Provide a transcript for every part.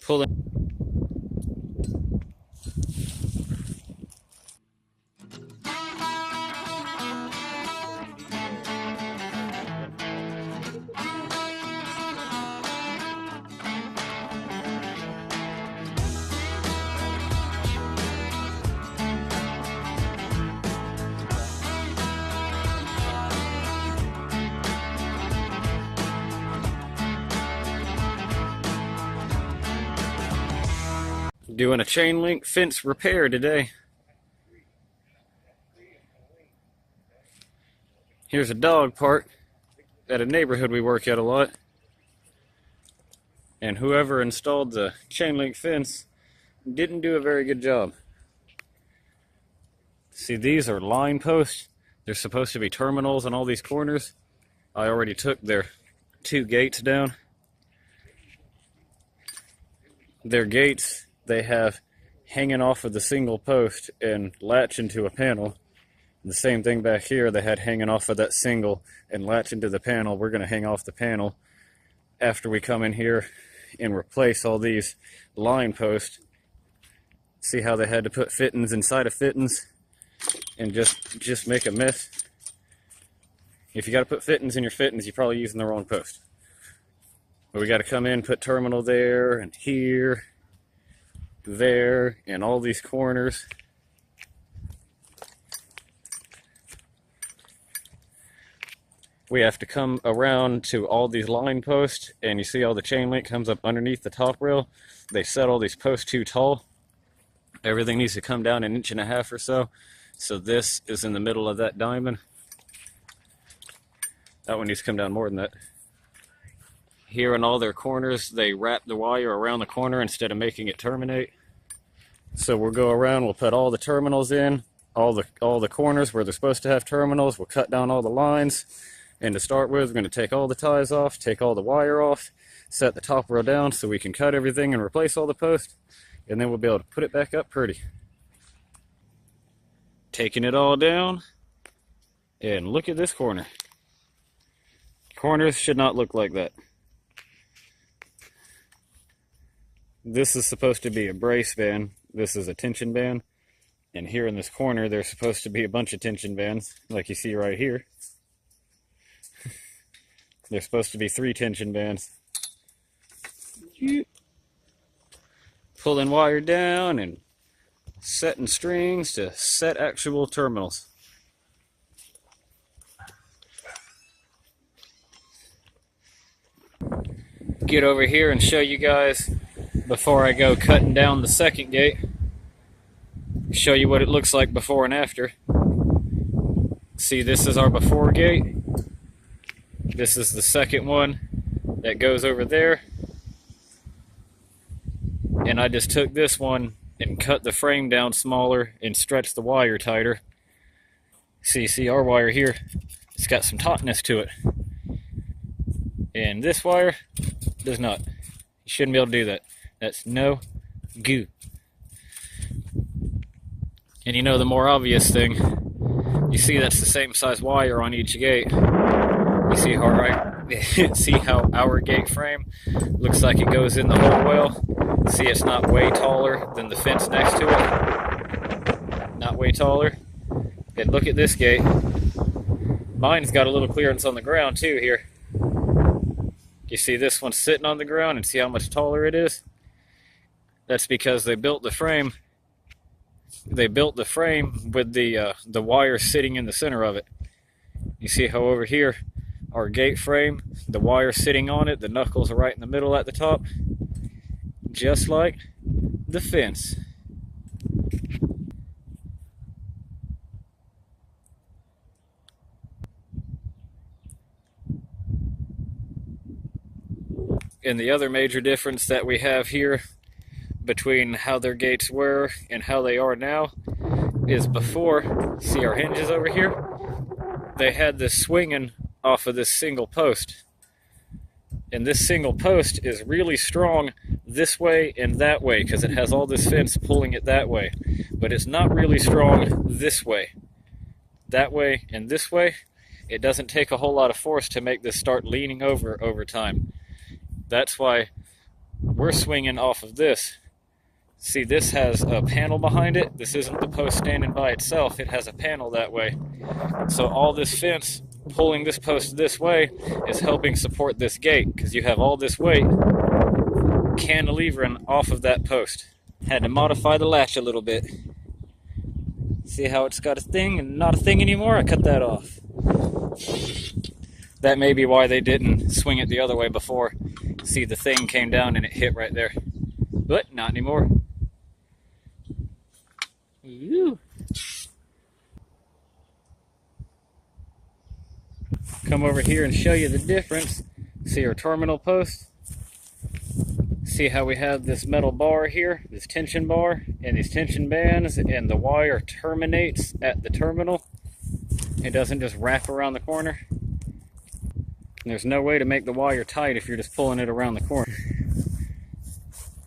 Pulling. Doing a chain link fence repair today. Here's a dog park at a neighborhood we work at a lot. And whoever installed the chain link fence didn't do a very good job. See, these are line posts. They're supposed to be terminals on all these corners. I already took their 2 gates down. Their gates, they have hanging off of the single post and latch into a panel. The same thing back here, they had hanging off of that single and latch into the panel. We're going to hang off the panel after we come in here and replace all these line posts. See how they had to put fittings inside of fittings and just make a mess? If you got to put fittings in your fittings, you're probably using the wrong post. But we got to come in, put terminal there and here, there, and all these corners. We have to come around to all these line posts, and you see all the chain link comes up underneath the top rail. They set all these posts too tall. Everything needs to come down 1.5 inches or so. So this is in the middle of that diamond. That one needs to come down more than that. Here in all their corners, they wrap the wire around the corner instead of making it terminate. So we'll go around, we'll put all the terminals in, all the corners where they're supposed to have terminals. We'll cut down all the lines. And to start with, we're going to take all the ties off, take all the wire off, set the top rail down so we can cut everything and replace all the posts. And then we'll be able to put it back up pretty. Taking it all down. And look at this corner. Corners should not look like that. This is supposed to be a brace band. This is a tension band. And here in this corner, there's supposed to be a bunch of tension bands, like you see right here. There's supposed to be 3 tension bands. Pulling wire down and setting strings to set actual terminals. Get over here and show you guys before I go cutting down the second gate. Show you what it looks like before and after. See, this is our before gate. This is the second one that goes over there. And I just took this one and cut the frame down smaller and stretched the wire tighter. See our wire here, it's got some tautness to it. And this wire does not. You shouldn't be able to do that. That's no goo. And you know the more obvious thing, you see that's the same size wire on each gate. You see how our gate frame looks like it goes in the hole well. See, it's not way taller than the fence next to it. Not way taller. And look at this gate. Mine's got a little clearance on the ground too here. You see this one sitting on the ground and see how much taller it is? That's because they built the frame. They built the frame with the wire sitting in the center of it. You see how over here, our gate frame, the wire sitting on it, the knuckles are right in the middle at the top, just like the fence. And the other major difference that we have here between how their gates were and how they are now is before, see our hinges over here? They had this swinging off of this single post. And this single post is really strong this way and that way because it has all this fence pulling it that way. But it's not really strong this way. That way and this way. It doesn't take a whole lot of force to make this start leaning over time. That's why we're swinging off of this. See, this has a panel behind it. This isn't the post standing by itself. It has a panel that way. So all this fence pulling this post this way is helping support this gate, because you have all this weight cantilevering off of that post. Had to modify the latch a little bit. See how it's got a thing and not a thing anymore? I cut that off. That may be why they didn't swing it the other way before. See, the thing came down and it hit right there. But not anymore. Woo. Come over here and show you the difference. See our terminal post? See how we have this metal bar here, this tension bar, and these tension bands, and the wire terminates at the terminal. It doesn't just wrap around the corner. And there's no way to make the wire tight if you're just pulling it around the corner.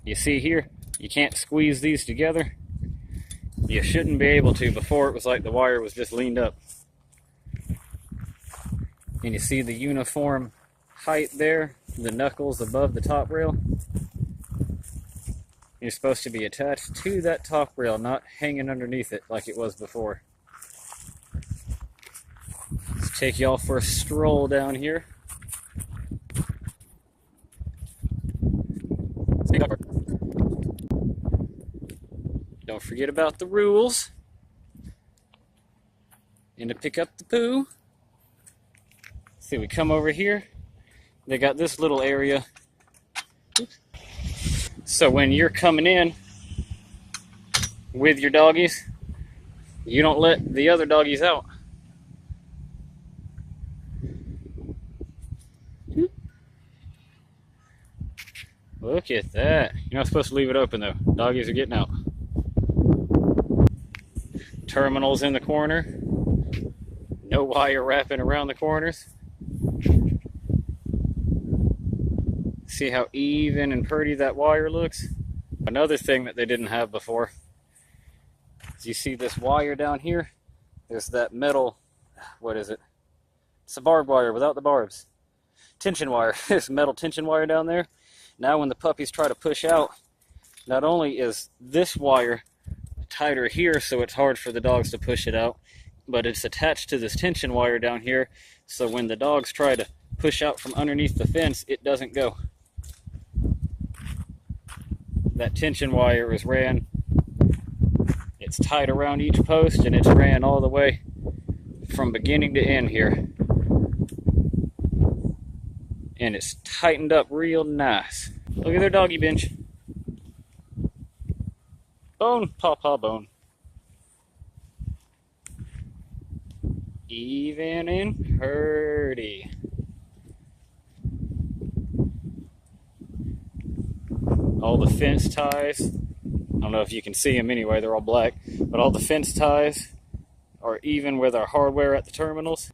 You see here, you can't squeeze these together. You shouldn't be able to. Before it was like the wire was just leaned up. And you see the uniform height there, the knuckles above the top rail. You're supposed to be attached to that top rail, not hanging underneath it like it was before. Let's take y'all for a stroll down here. Don't forget about the rules. And to pick up the poo. See, we come over here. They got this little area. Oops. So when you're coming in with your doggies, you don't let the other doggies out. Look at that. You're not supposed to leave it open though. Doggies are getting out. Terminals in the corner. No wire wrapping around the corners. See how even and pretty that wire looks? Another thing that they didn't have before is you see this wire down here. There's that metal, what is it? It's a barbed wire without the barbs. Tension wire. There's metal tension wire down there. Now when the puppies try to push out, not only is this wire tighter here so it's hard for the dogs to push it out, but it's attached to this tension wire down here, so when the dogs try to push out from underneath the fence, it doesn't go. That tension wire is ran, it's tied around each post, and it's ran all the way from beginning to end here. And it's tightened up real nice. Look at their doggy bench. Bone, paw bone. Even and pretty. All the fence ties, I don't know if you can see them anyway, they're all black, but all the fence ties are even with our hardware at the terminals.